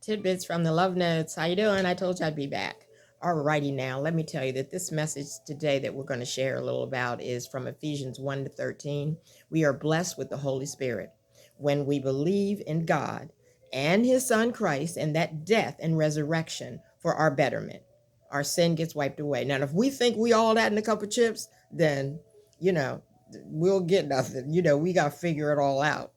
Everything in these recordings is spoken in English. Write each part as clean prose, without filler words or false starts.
Tidbits from the Love Notes. How you doing? I told you I'd be back. Alrighty now, let me tell you that this message today that we're going to share a little about is from Ephesians 1 to 13. We are blessed with the Holy Spirit when we believe in God and his son Christ and that death and resurrection for our betterment. Our sin gets wiped away. Now, if we think we all that in a cup of chips, then, we'll get nothing. We got to figure it all out.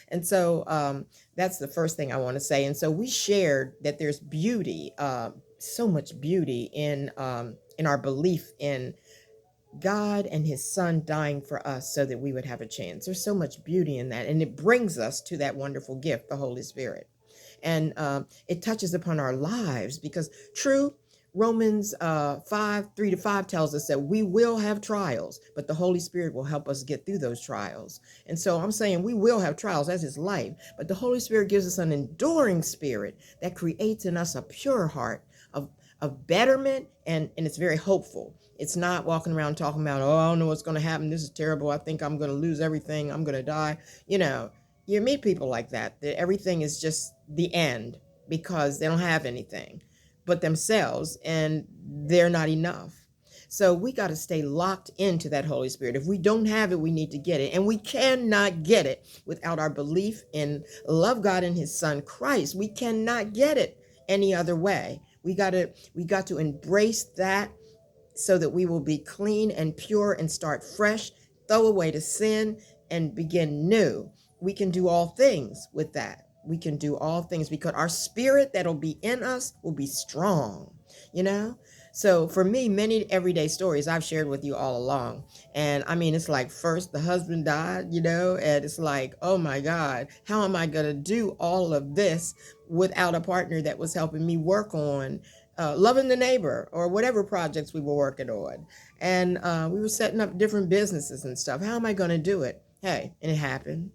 And so that's the first thing I want to say. And so we shared that there's beauty, so much beauty in our belief in God and his son dying for us so that we would have a chance. There's so much beauty in that. And it brings us to that wonderful gift, the Holy Spirit. And it touches upon our lives because true, Romans 5:3-5 tells us that we will have trials, but the Holy Spirit will help us get through those trials. And so I'm saying we will have trials, as is life, but the Holy Spirit gives us an enduring spirit that creates in us a pure heart of betterment, and it's very hopeful. It's not walking around talking about, oh, I don't know what's going to happen. This is terrible. I think I'm going to lose everything. I'm going to die. You meet people like that everything is just the end because they don't have anything but themselves, and they're not enough. So we got to stay locked into that Holy Spirit. If we don't have it, we need to get it. And we cannot get it without our belief in love God and his son Christ. We cannot get it any other way. We got to embrace that so that we will be clean and pure and start fresh, throw away the sin and begin new. We can do all things with that. We can do all things because our spirit that'll be in us will be strong, So for me, many everyday stories I've shared with you all along. And I mean, it's like first the husband died, and it's like, oh my God, how am I going to do all of this without a partner that was helping me work on loving the neighbor or whatever projects we were working on. And we were setting up different businesses and stuff. How am I going to do it? Hey, and it happened.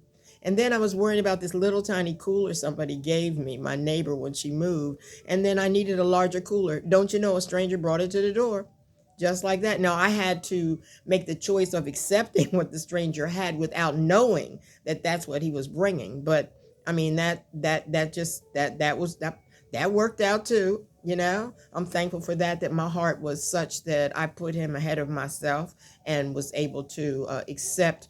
And then I was worrying about this little tiny cooler somebody gave me, my neighbor, when she moved. And then I needed a larger cooler. Don't you know, a stranger brought it to the door. Just like that. Now I had to make the choice of accepting what the stranger had without knowing that that's what he was bringing. But I mean, that worked out too. I'm thankful for that my heart was such that I put him ahead of myself and was able to accept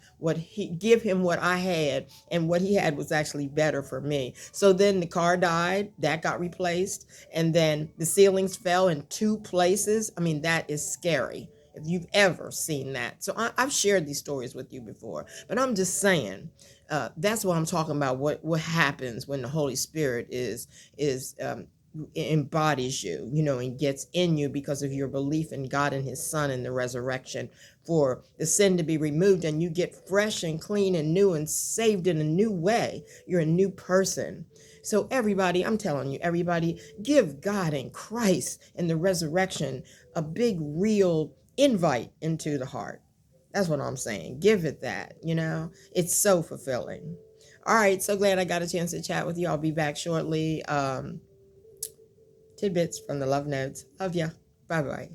give him what I had, and what he had was actually better for me. So then the car died, that got replaced, and then the ceilings fell in 2 places. I mean, that is scary if you've ever seen that. So I've shared these stories with you before, but I'm just saying, that's what I'm talking about. What happens when the Holy Spirit embodies you, and gets in you because of your belief in God and his son and the resurrection for the sin to be removed, and you get fresh and clean and new and saved in a new way. You're a new person. So everybody, I'm telling you, everybody, give God and Christ and the resurrection a big, real invite into the heart. That's what I'm saying. Give it that, it's so fulfilling. All right. So glad I got a chance to chat with you. I'll be back shortly. Tidbits from the Love Notes. Love ya. Bye-bye.